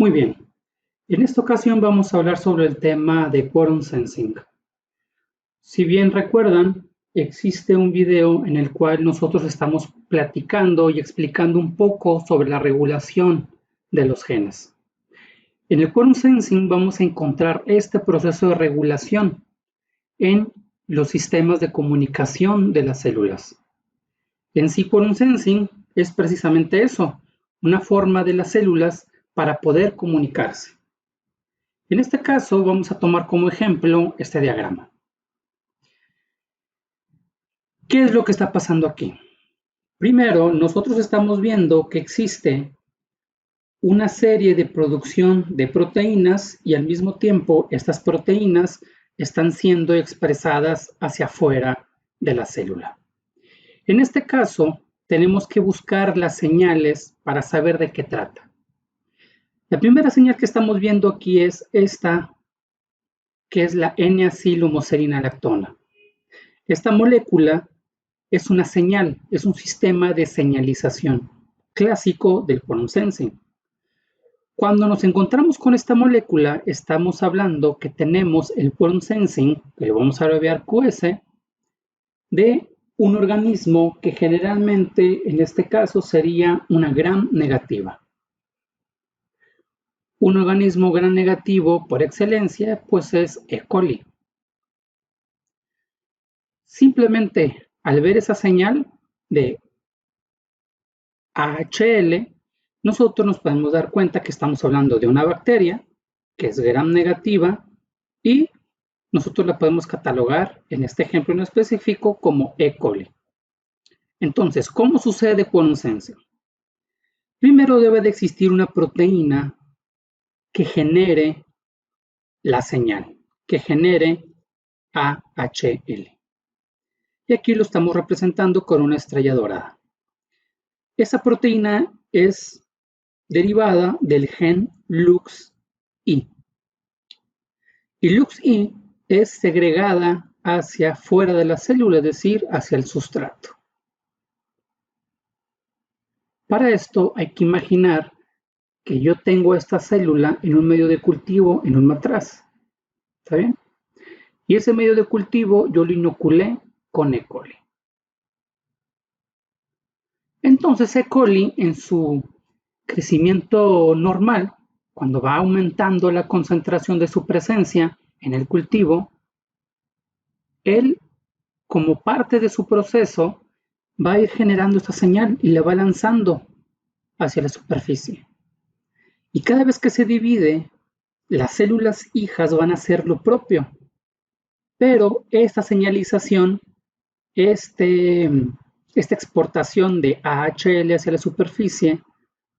Muy bien, en esta ocasión vamos a hablar sobre el tema de Quorum Sensing. Si bien recuerdan, existe un video en el cual nosotros estamos platicando y explicando un poco sobre la regulación de los genes. En el Quorum Sensing vamos a encontrar este proceso de regulación en los sistemas de comunicación de las células. En sí, Quorum Sensing es precisamente eso, una forma de las células para poder comunicarse. En este caso vamos a tomar como ejemplo este diagrama. ¿Qué es lo que está pasando aquí? Primero, nosotros estamos viendo que existe una serie de producción de proteínas y al mismo tiempo estas proteínas están siendo expresadas hacia afuera de la célula. En este caso, tenemos que buscar las señales para saber de qué trata. La primera señal que estamos viendo aquí es esta, que es la N-acilhomocelinalactona. Esta molécula es una señal, es un sistema de señalización clásico del Quorum Sensing. Cuando nos encontramos con esta molécula, estamos hablando que tenemos el Quorum Sensing, que le vamos a abreviar QS, de un organismo que generalmente, en este caso, sería una gram negativa. Un organismo gram negativo por excelencia, pues es E. coli. Simplemente al ver esa señal de AHL, nosotros nos podemos dar cuenta que estamos hablando de una bacteria que es gram negativa y nosotros la podemos catalogar en este ejemplo en específico como E. coli. Entonces, ¿cómo sucede Quorum Sensing? Primero debe de existir una proteína que genere la señal, que genere AHL. Y aquí lo estamos representando con una estrella dorada. Esa proteína es derivada del gen LUX-I. Y LUX-I es segregada hacia fuera de la célula, es decir, hacia el sustrato. Para esto hay que imaginar que yo tengo esta célula en un medio de cultivo, en un matraz. ¿Está bien? Y ese medio de cultivo yo lo inoculé con E. coli. Entonces E. coli en su crecimiento normal, cuando va aumentando la concentración de su presencia en el cultivo, él, como parte de su proceso, va a ir generando esta señal y la va lanzando hacia la superficie. Y cada vez que se divide, las células hijas van a hacer lo propio. Pero esta señalización, esta exportación de AHL hacia la superficie,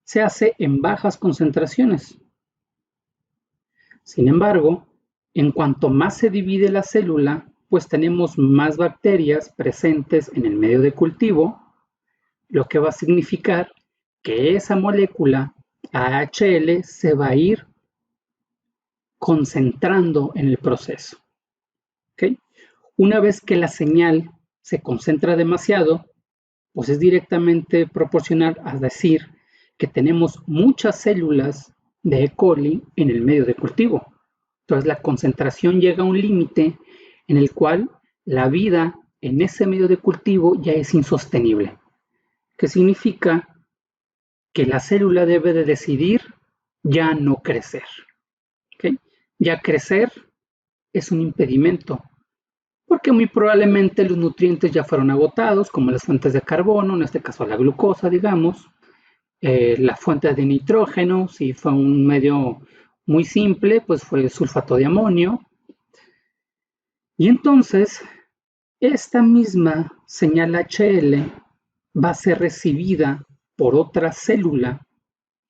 se hace en bajas concentraciones. Sin embargo, en cuanto más se divide la célula, pues tenemos más bacterias presentes en el medio de cultivo, lo que va a significar que esa molécula AHL se va a ir concentrando en el proceso. ¿Okay? Una vez que la señal se concentra demasiado, pues es directamente proporcional a decir que tenemos muchas células de E. coli en el medio de cultivo. Entonces la concentración llega a un límite en el cual la vida en ese medio de cultivo ya es insostenible. ¿Qué significa? Que la célula debe de decidir ya no crecer. ¿Okay? Ya crecer es un impedimento, porque muy probablemente los nutrientes ya fueron agotados, como las fuentes de carbono, en este caso la glucosa, digamos, la fuente de nitrógeno, si fue un medio muy simple, pues fue el sulfato de amonio. Y entonces, esta misma señal HL va a ser recibida por otra célula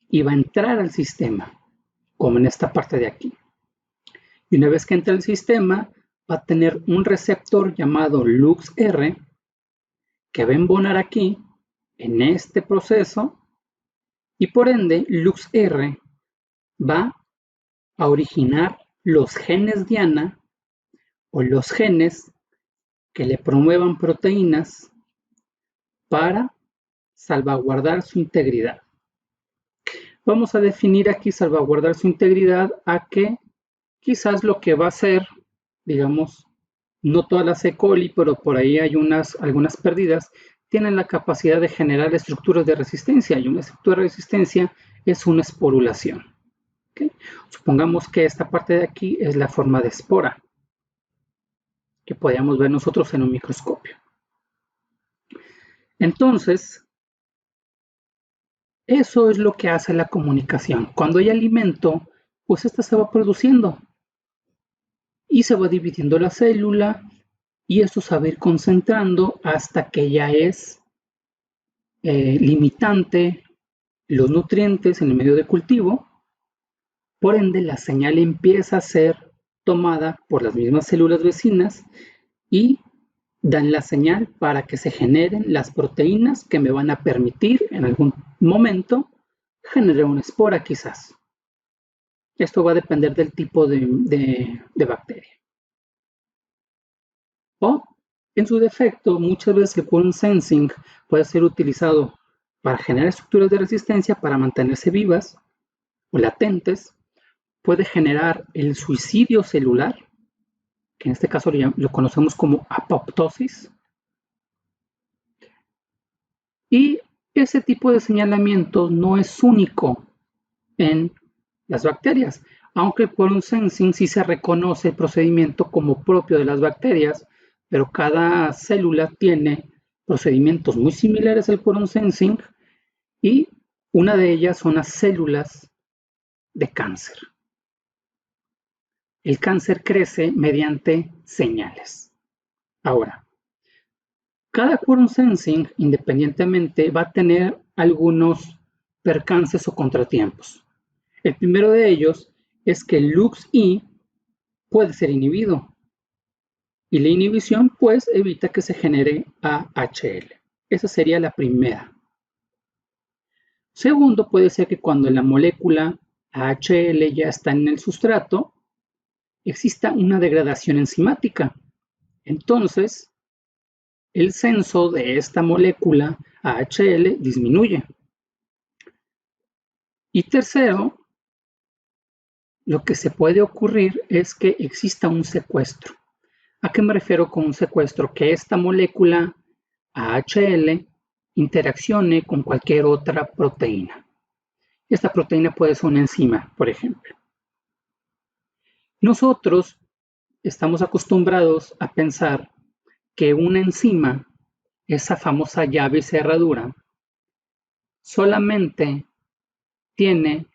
y va a entrar al sistema, como en esta parte de aquí. Y una vez que entra al sistema, va a tener un receptor llamado LUX-R que va a embonar aquí, en este proceso, y por ende LUX-R va a originar los genes diana o los genes que le promuevan proteínas para salvaguardar su integridad. Vamos a definir aquí salvaguardar su integridad a que quizás lo que va a hacer, digamos, no todas las E. coli, pero por ahí hay algunas pérdidas, tienen la capacidad de generar estructuras de resistencia, y una estructura de resistencia es una esporulación. ¿Okay? Supongamos que esta parte de aquí es la forma de espora, que podríamos ver nosotros en un microscopio. Entonces, eso es lo que hace la comunicación. Cuando hay alimento, pues esta se va produciendo y se va dividiendo la célula y esto se va a ir concentrando hasta que ya es limitante los nutrientes en el medio de cultivo. Por ende, la señal empieza a ser tomada por las mismas células vecinas y dan la señal para que se generen las proteínas que me van a permitir en algún momento generar una espora quizás. Esto va a depender del tipo de bacteria. O, en su defecto, muchas veces el quorum sensing puede ser utilizado para generar estructuras de resistencia para mantenerse vivas o latentes. Puede generar el suicidio celular, que en este caso lo conocemos como apoptosis. Y ese tipo de señalamiento no es único en las bacterias, aunque por un sensing sí se reconoce el procedimiento como propio de las bacterias, pero cada célula tiene procedimientos muy similares al quorum sensing y una de ellas son las células de cáncer. El cáncer crece mediante señales. Ahora, cada quorum sensing independientemente va a tener algunos percances o contratiempos. El primero de ellos es que el LUX-I puede ser inhibido y la inhibición pues evita que se genere AHL. Esa sería la primera. Segundo, puede ser que cuando la molécula AHL ya está en el sustrato, exista una degradación enzimática. Entonces, el censo de esta molécula AHL disminuye. Y tercero, lo que se puede ocurrir es que exista un secuestro. ¿A qué me refiero con un secuestro? Que esta molécula AHL interaccione con cualquier otra proteína. Esta proteína puede ser una enzima, por ejemplo. Nosotros estamos acostumbrados a pensar que una enzima, esa famosa llave y cerradura, solamente tiene,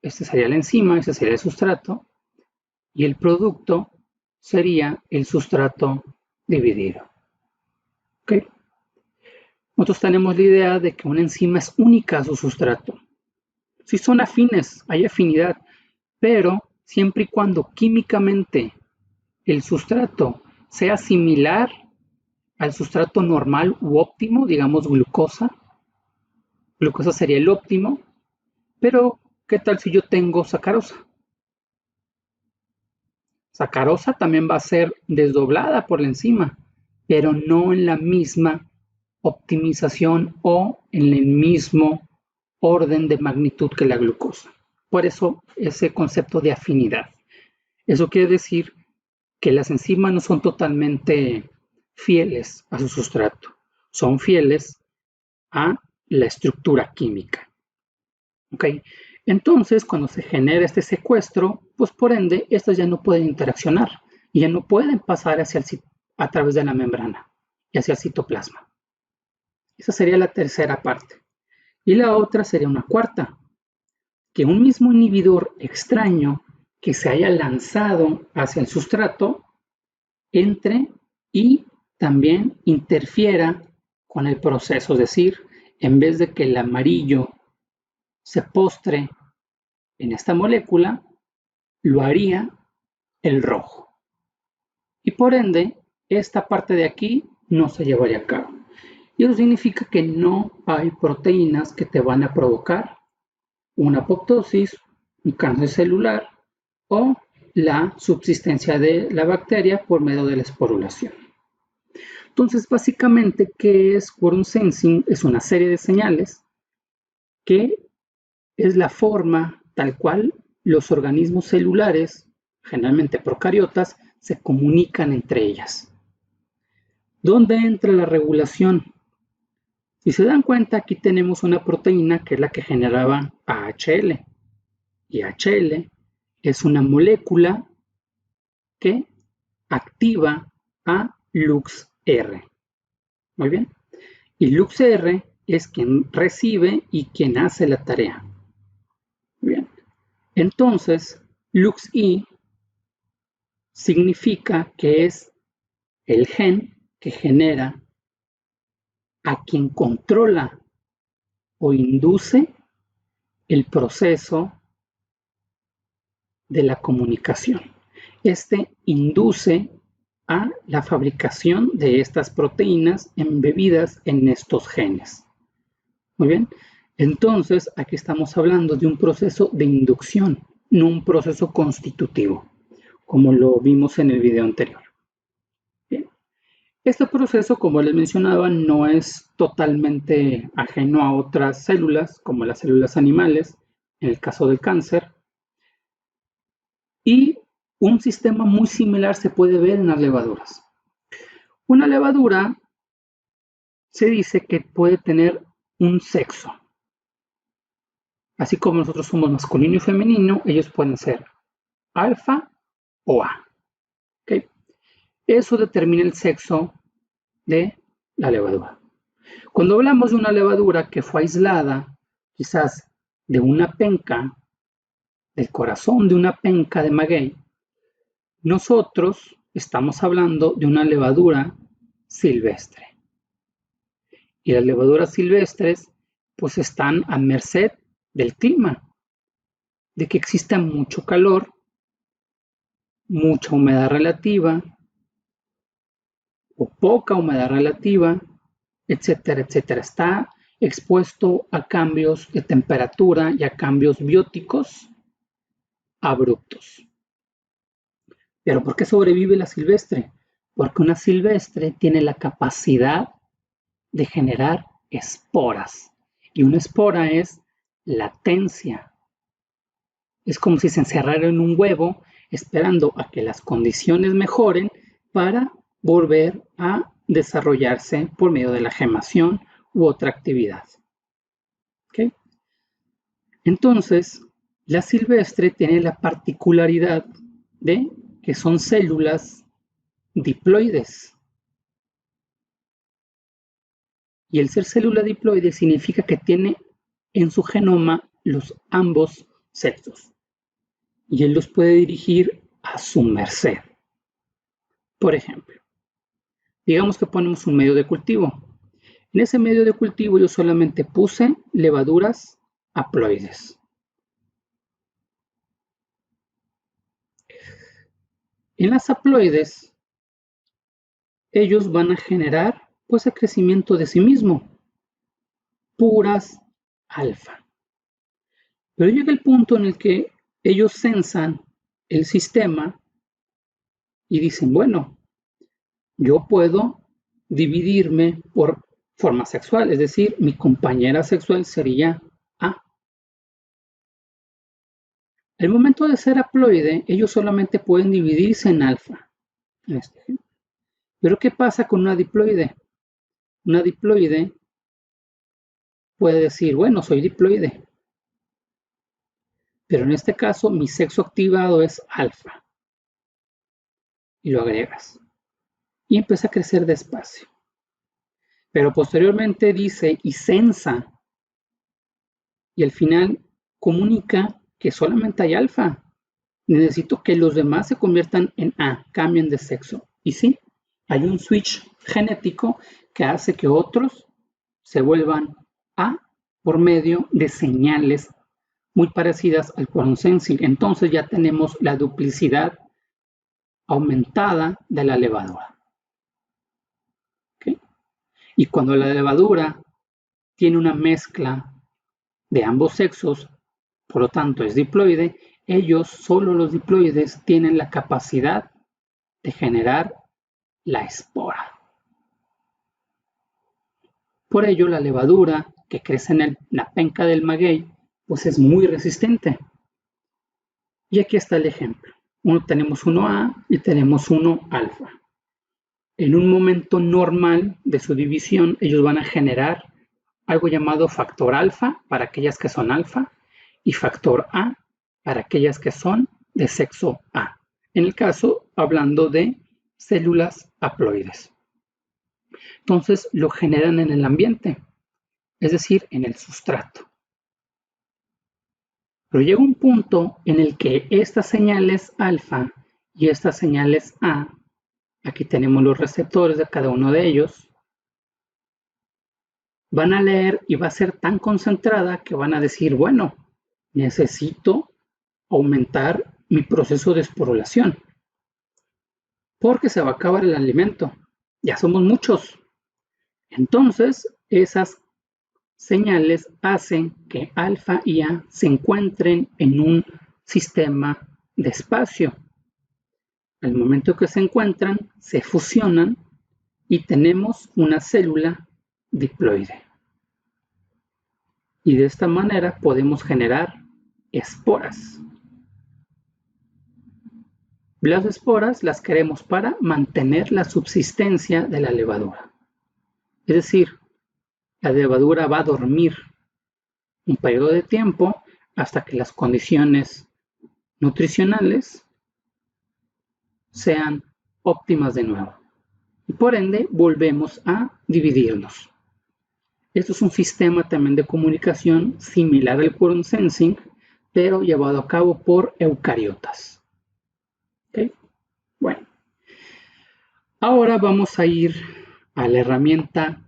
este sería la enzima, este sería el sustrato, y el producto sería el sustrato dividido. ¿Okay? Nosotros tenemos la idea de que una enzima es única a su sustrato. Sí son afines, hay afinidad, pero siempre y cuando químicamente el sustrato sea similar al sustrato normal u óptimo, digamos glucosa. Glucosa sería el óptimo, pero ¿qué tal si yo tengo sacarosa? Sacarosa también va a ser desdoblada por la enzima, pero no en la misma optimización o en el mismo orden de magnitud que la glucosa. Por eso ese concepto de afinidad. Eso quiere decir que las enzimas no son totalmente fieles a su sustrato, son fieles a la estructura química. ¿Ok? Entonces, cuando se genera este secuestro, pues por ende, estas ya no pueden interaccionar y ya no pueden pasar a través de la membrana y hacia el citoplasma. Esa sería la tercera parte. Y la otra sería una cuarta, que un mismo inhibidor extraño que se haya lanzado hacia el sustrato entre y también interfiera con el proceso, es decir, en vez de que el amarillo se postre en esta molécula, lo haría el rojo. Y por ende, esta parte de aquí no se llevaría a cabo. Y eso significa que no hay proteínas que te van a provocar una apoptosis, un cáncer celular o la subsistencia de la bacteria por medio de la esporulación. Entonces, básicamente, ¿qué es quorum sensing? Es una serie de señales que es la forma tal cual los organismos celulares, generalmente procariotas, se comunican entre ellas. ¿Dónde entra la regulación? Si se dan cuenta, aquí tenemos una proteína que es la que generaba AHL. Y AHL es una molécula que activa a LuxR. Muy bien. Y LuxR es quien recibe y quien hace la tarea. Muy bien. Entonces, LuxI significa que es el gen que genera a quien controla o induce el proceso de la comunicación. Este induce a la fabricación de estas proteínas embebidas en estos genes. Muy bien, entonces aquí estamos hablando de un proceso de inducción, no un proceso constitutivo, como lo vimos en el video anterior. Bien. Este proceso, como les mencionaba, no es totalmente ajeno a otras células, como las células animales, en el caso del cáncer, y un sistema muy similar se puede ver en las levaduras. Una levadura se dice que puede tener un sexo. Así como nosotros somos masculino y femenino, ellos pueden ser alfa o A. ¿Okay? Eso determina el sexo de la levadura. Cuando hablamos de una levadura que fue aislada, quizás de una penca, del corazón de una penca de maguey, nosotros estamos hablando de una levadura silvestre. Y las levaduras silvestres pues están a merced del clima, de que exista mucho calor, mucha humedad relativa o poca humedad relativa, etcétera, etcétera. Está expuesto a cambios de temperatura y a cambios bióticos abruptos. ¿Pero por qué sobrevive la silvestre? Porque una silvestre tiene la capacidad de generar esporas. Y una espora es latencia. Es como si se encerrara en un huevo esperando a que las condiciones mejoren para volver a desarrollarse por medio de la gemación u otra actividad. ¿Okay? Entonces, la silvestre tiene la particularidad de que son células diploides. Y el ser célula diploide significa que tiene en su genoma los ambos sexos. Y él los puede dirigir a su merced. Por ejemplo, digamos que ponemos un medio de cultivo. En ese medio de cultivo yo solamente puse levaduras haploides. En las haploides, ellos van a generar pues el crecimiento de sí mismo, puras alfa. Pero llega el punto en el que ellos censan el sistema y dicen, bueno, yo puedo dividirme por forma sexual, es decir, mi compañera sexual sería A. Al momento de ser haploide, ellos solamente pueden dividirse en alfa, en este ejemplo. Pero ¿qué pasa con una diploide? Una diploide puede decir, bueno, soy diploide, pero en este caso mi sexo activado es alfa. Y lo agregas. Y empieza a crecer despacio. Pero posteriormente dice y censa. Y al final comunica que solamente hay alfa. Necesito que los demás se conviertan en A, cambien de sexo. Y sí, hay un switch genético que hace que otros se vuelvan A por medio de señales muy parecidas al quórum sensing. Entonces ya tenemos la duplicidad aumentada de la levadura. ¿Okay? Y cuando la levadura tiene una mezcla de ambos sexos, por lo tanto es diploide, ellos, solo los diploides, tienen la capacidad de generar la espora. Por ello, la levadura que crece en la penca del maguey, pues es muy resistente. Y aquí está el ejemplo. Tenemos 1A y tenemos 1 alfa. En un momento normal de su división, ellos van a generar algo llamado factor alfa para aquellas que son alfa y factor A para aquellas que son de sexo A. En el caso, hablando de células haploides. Entonces, lo generan en el ambiente, es decir, en el sustrato. Pero llega un punto en el que estas señales alfa y estas señales A, aquí tenemos los receptores de cada uno de ellos, van a leer y va a ser tan concentrada que van a decir, bueno, necesito aumentar mi proceso de esporulación porque se va a acabar el alimento. Ya somos muchos. Entonces, esas señales hacen que alfa y A se encuentren en un sistema de espacio. Al momento que se encuentran, se fusionan y tenemos una célula diploide. Y de esta manera podemos generar esporas. Las esporas las queremos para mantener la subsistencia de la levadura. Es decir, la levadura va a dormir un periodo de tiempo hasta que las condiciones nutricionales sean óptimas de nuevo. Y por ende, volvemos a dividirnos. Esto es un sistema también de comunicación similar al quorum sensing, pero llevado a cabo por eucariotas. ¿Okay? Bueno, ahora vamos a ir a la herramienta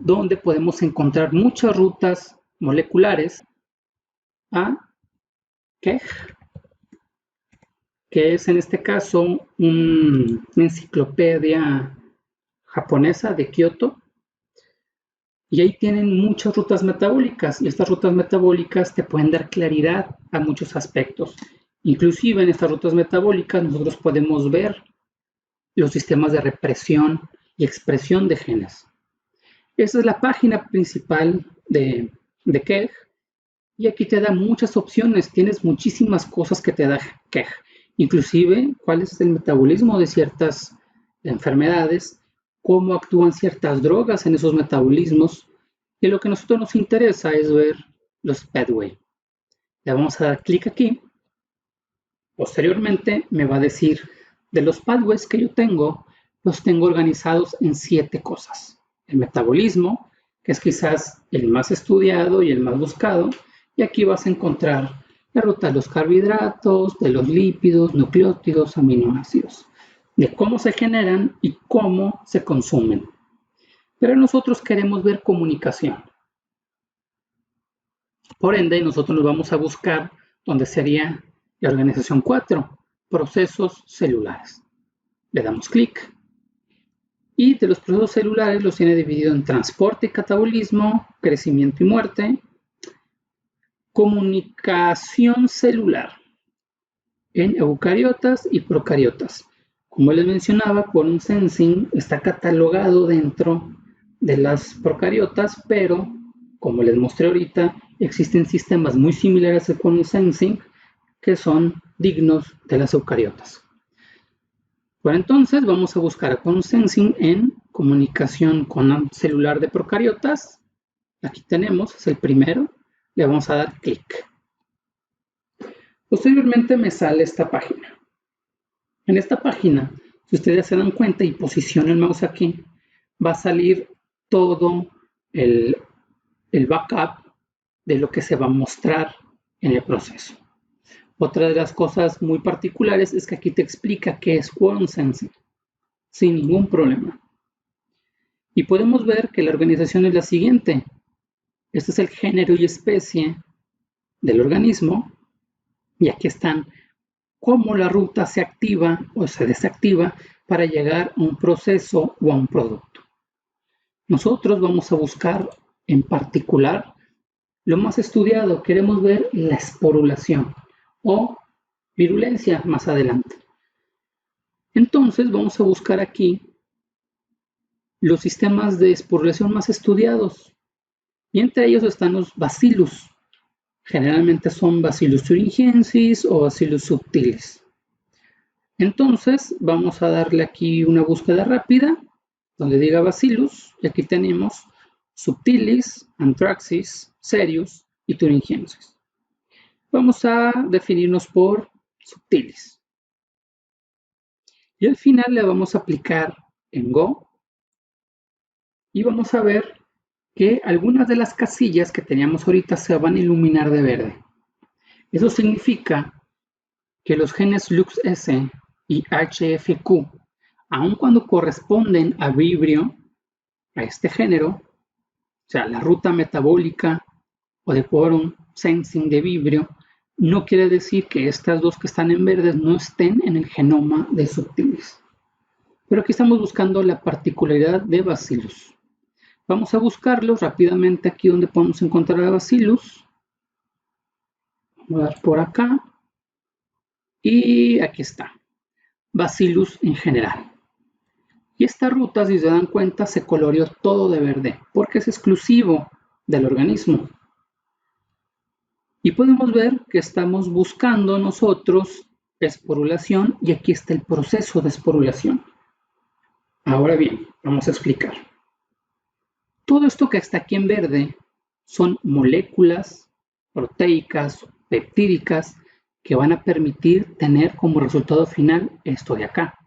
donde podemos encontrar muchas rutas moleculares a KEGG, que es en este caso una enciclopedia japonesa de Kioto. Y ahí tienen muchas rutas metabólicas y estas rutas metabólicas te pueden dar claridad a muchos aspectos. Inclusive en estas rutas metabólicas nosotros podemos ver los sistemas de represión y expresión de genes. Esta es la página principal de KEGG y aquí te da muchas opciones, tienes muchísimas cosas que te da KEGG, inclusive cuál es el metabolismo de ciertas enfermedades, cómo actúan ciertas drogas en esos metabolismos, y lo que a nosotros nos interesa es ver los pathways. Le vamos a dar clic aquí. Posteriormente me va a decir de los pathways que yo tengo, los tengo organizados en 7 cosas. El metabolismo, que es quizás el más estudiado y el más buscado, y aquí vas a encontrar la ruta de los carbohidratos, de los lípidos, nucleótidos, aminoácidos, de cómo se generan y cómo se consumen. Pero nosotros queremos ver comunicación. Por ende, nosotros nos vamos a buscar donde sería la organización 4, procesos celulares. Le damos clic. Y de los procesos celulares los tiene dividido en transporte y catabolismo, crecimiento y muerte, comunicación celular en eucariotas y procariotas. Como les mencionaba, quorum sensing está catalogado dentro de las procariotas, pero como les mostré ahorita, existen sistemas muy similares al quorum sensing que son dignos de las eucariotas. Bueno, entonces vamos a buscar a quorum sensing en comunicación con celular de procariotas. Aquí tenemos, es el primero. Le vamos a dar clic. Posteriormente me sale esta página. En esta página, si ustedes se dan cuenta y posicionan el mouse aquí, va a salir todo el backup de lo que se va a mostrar en el proceso. Otra de las cosas muy particulares es que aquí te explica qué es quorum sensing, sin ningún problema. Y podemos ver que la organización es la siguiente. Este es el género y especie del organismo. Y aquí están cómo la ruta se activa o se desactiva para llegar a un proceso o a un producto. Nosotros vamos a buscar en particular lo más estudiado. Queremos ver la esporulación o virulencia más adelante. Entonces vamos a buscar aquí los sistemas de esporulación más estudiados. Y entre ellos están los bacillus. Generalmente son Bacillus thuringiensis o Bacillus subtilis. Entonces vamos a darle aquí una búsqueda rápida donde diga Bacillus, y aquí tenemos subtilis, anthracis, cereus y thuringiensis. Vamos a definirnos por subtilis. Y al final le vamos a aplicar en Go y vamos a ver que algunas de las casillas que teníamos ahorita se van a iluminar de verde. Eso significa que los genes LuxS y HFQ, aun cuando corresponden a Vibrio, a este género, o sea, la ruta metabólica o de quórum sensing de Vibrio, no quiere decir que estas dos que están en verdes no estén en el genoma de subtilis. Pero aquí estamos buscando la particularidad de Bacillus. Vamos a buscarlos rápidamente aquí donde podemos encontrar a Bacillus. Vamos a dar por acá. Y aquí está. Bacillus en general. Y esta ruta, si se dan cuenta, se coloreó todo de verde, porque es exclusivo del organismo. Y podemos ver que estamos buscando nosotros esporulación, y aquí está el proceso de esporulación. Ahora bien, vamos a explicar. Todo esto que está aquí en verde son moléculas proteicas, peptídicas, que van a permitir tener como resultado final esto de acá.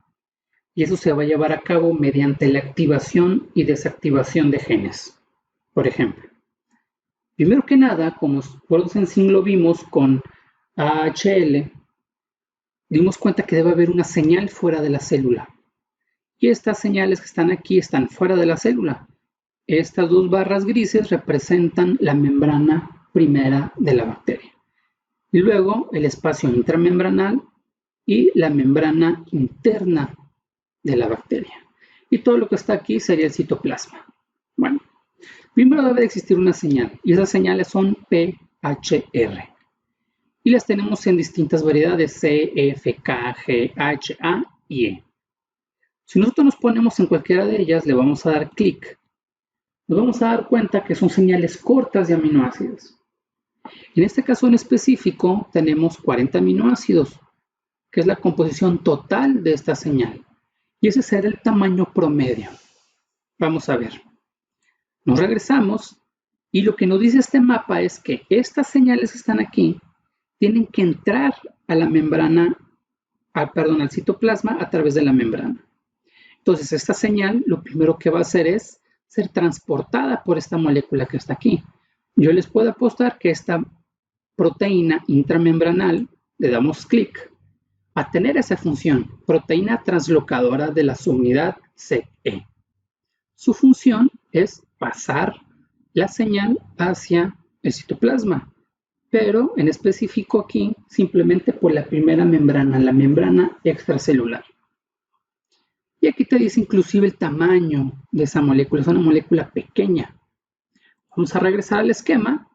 Y eso se va a llevar a cabo mediante la activación y desactivación de genes. Por ejemplo, primero que nada, como por sensing lo vimos con AHL, dimos cuenta que debe haber una señal fuera de la célula. Y estas señales que están aquí están fuera de la célula. Estas dos barras grises representan la membrana primera de la bacteria. Y luego el espacio intramembranal y la membrana interna de la bacteria. Y todo lo que está aquí sería el citoplasma. Bueno, primero debe existir una señal, y esas señales son PHR. Y las tenemos en distintas variedades, C, F, K, G, H, A y E. Si nosotros nos ponemos en cualquiera de ellas, le vamos a dar clic. Nos vamos a dar cuenta que son señales cortas de aminoácidos. En este caso en específico, tenemos 40 aminoácidos, que es la composición total de esta señal. Y ese será el tamaño promedio. Vamos a ver. Nos regresamos y lo que nos dice este mapa es que estas señales que están aquí tienen que entrar a la membrana, al citoplasma a través de la membrana. Entonces esta señal lo primero que va a hacer es ser transportada por esta molécula que está aquí. Yo les puedo apostar que esta proteína intramembranal, le damos clic, a tener esa función, proteína translocadora de la subunidad CE. Su función es pasar la señal hacia el citoplasma, pero en específico aquí simplemente por la primera membrana, la membrana extracelular. Y aquí te dice inclusive el tamaño de esa molécula, es una molécula pequeña. Vamos a regresar al esquema.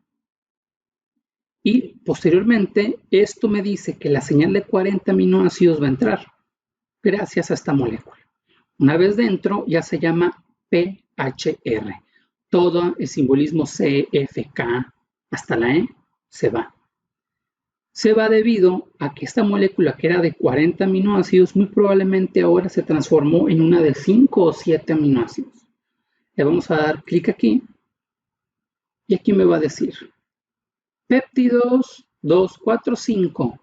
Y posteriormente, esto me dice que la señal de 40 aminoácidos va a entrar gracias a esta molécula. Una vez dentro, ya se llama PHR. Todo el simbolismo C, F, K, hasta la E, se va. Se va debido a que esta molécula que era de 40 aminoácidos, muy probablemente ahora se transformó en una de 5 o 7 aminoácidos. Le vamos a dar clic aquí, y aquí me va a decir péptidos 2, 4, 5.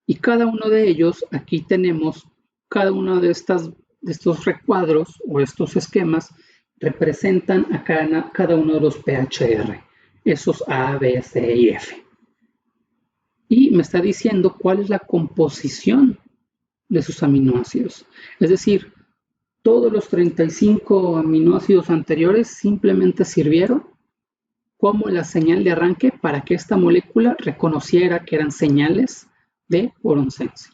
Y cada uno de ellos, aquí tenemos cada uno de estos recuadros o estos esquemas representan a cada uno de los PHR, esos A, B, C y F. Y me está diciendo cuál es la composición de sus aminoácidos. Es decir, todos los 35 aminoácidos anteriores simplemente sirvieron como la señal de arranque para que esta molécula reconociera que eran señales de quórum sensing.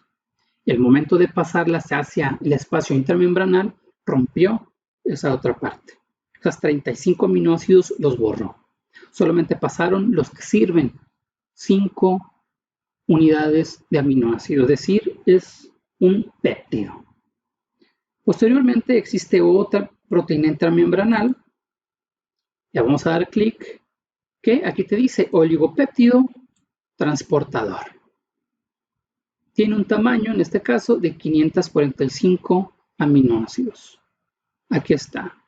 El momento de pasarlas hacia el espacio intramembranal rompió esa otra parte. Esas 35 aminoácidos los borró. Solamente pasaron los que sirven 5 unidades de aminoácidos, es decir, es un péptido. Posteriormente existe otra proteína intramembranal, Ya vamos a dar clic, que aquí te dice oligopéptido transportador. Tiene un tamaño, en este caso, de 545 aminoácidos. Aquí está.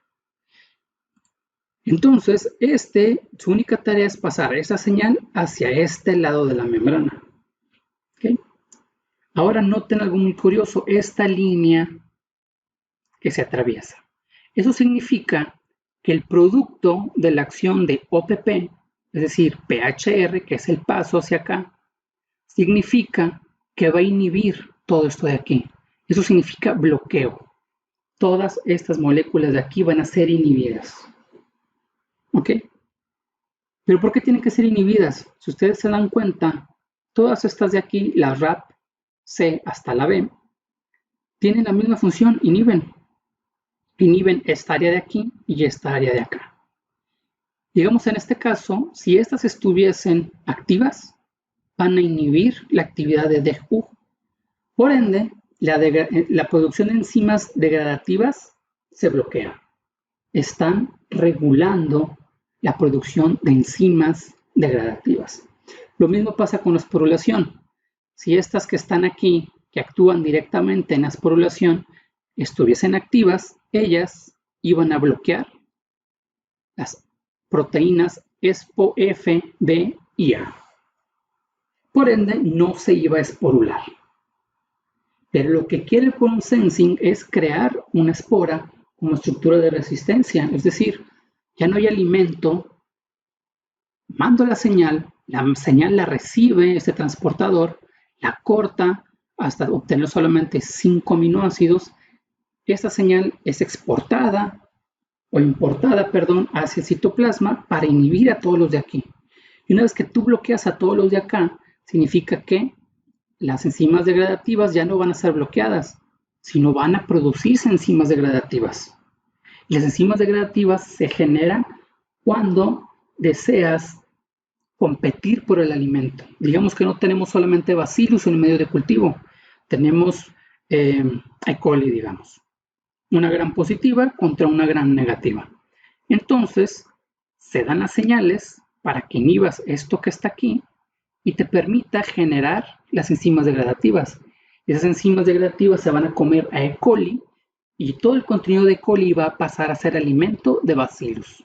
Entonces, su única tarea es pasar esa señal hacia este lado de la membrana. ¿Okay? Ahora noten algo muy curioso, esta línea que se atraviesa. Eso significa que el producto de la acción de OPP, es decir, PHR, que es el paso hacia acá, significa que va a inhibir todo esto de aquí. Eso significa bloqueo. Todas estas moléculas de aquí van a ser inhibidas. ¿Ok? ¿Pero por qué tienen que ser inhibidas? Si ustedes se dan cuenta, todas estas de aquí, las RAP, C hasta la B, tienen la misma función, inhiben. Inhiben esta área de aquí y esta área de acá. Digamos en este caso, si estas estuviesen activas, van a inhibir la actividad de DEGU. Por ende, la producción de enzimas degradativas se bloquea. Están regulando la producción de enzimas degradativas. Lo mismo pasa con la esporulación. Si estas que están aquí, que actúan directamente en la esporulación, estuviesen activas, ellas iban a bloquear las proteínas ESPO-F, B y A. Por ende, no se iba a esporular. Pero lo que quiere el quorum sensing es crear una espora como estructura de resistencia. Es decir, ya no hay alimento, mando la señal la recibe este transportador, la corta hasta obtener solamente 5 aminoácidos. Esta señal es exportada o importada, hacia el citoplasma para inhibir a todos los de aquí. Y una vez que tú bloqueas a todos los de acá, significa que las enzimas degradativas ya no van a ser bloqueadas, sino van a producirse enzimas degradativas. Y las enzimas degradativas se generan cuando deseas competir por el alimento. Digamos que no tenemos solamente Bacillus en el medio de cultivo, tenemos E. coli, digamos. Una gran positiva contra una gran negativa. Entonces, se dan las señales para que inhibas esto que está aquí y te permita generar las enzimas degradativas. Esas enzimas degradativas se van a comer a E. coli y todo el contenido de E. coli va a pasar a ser alimento de Bacillus.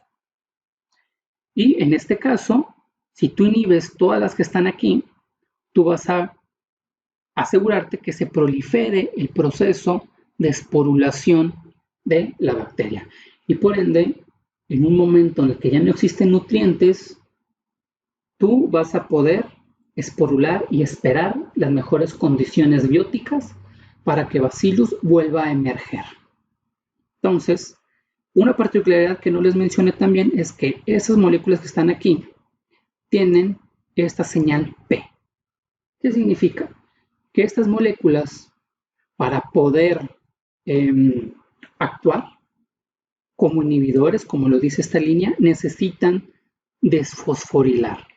Y en este caso, si tú inhibes todas las que están aquí, tú vas a asegurarte que se prolifere el proceso de esporulación de la bacteria. Y por ende, en un momento en el que ya no existen nutrientes, tú vas a poder esporular y esperar las mejores condiciones bióticas para que Bacillus vuelva a emerger. Entonces, una particularidad que no les mencioné también es que esas moléculas que están aquí tienen esta señal P. ¿Qué significa? Que estas moléculas, para poder actuar como inhibidores, como lo dice esta línea, necesitan desfosforilar.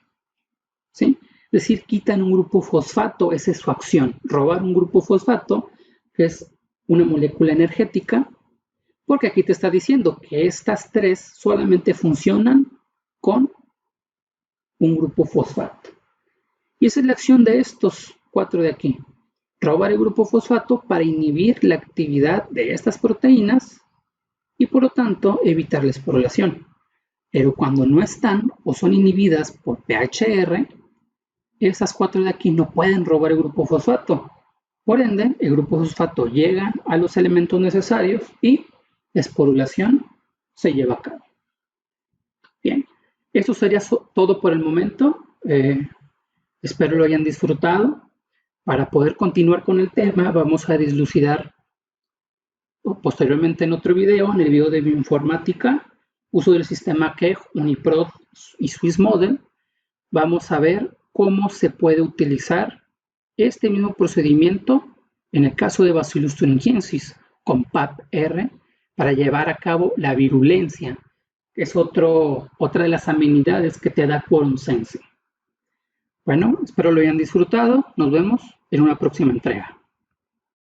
¿Sí? Es decir, quitan un grupo fosfato, esa es su acción, robar un grupo fosfato, que es una molécula energética, porque aquí te está diciendo que estas tres solamente funcionan con un grupo fosfato. Y esa es la acción de estos 4 de aquí. Robar el grupo fosfato para inhibir la actividad de estas proteínas y por lo tanto evitar la esporulación. Pero cuando no están o son inhibidas por PHR, esas 4 de aquí no pueden robar el grupo fosfato. Por ende, el grupo fosfato llega a los elementos necesarios y la esporulación se lleva a cabo. Bien, eso sería todo por el momento. Espero lo hayan disfrutado. Para poder continuar con el tema, vamos a dilucidar posteriormente en otro video, en el video de bioinformática, uso del sistema KEGG, UniProt y SwissModel. Vamos a ver cómo se puede utilizar este mismo procedimiento en el caso de Bacillus thuringiensis con PAP-R para llevar a cabo la virulencia, que es otra de las amenidades que te da quorum sensing. Bueno, espero lo hayan disfrutado. Nos vemos en una próxima entrega.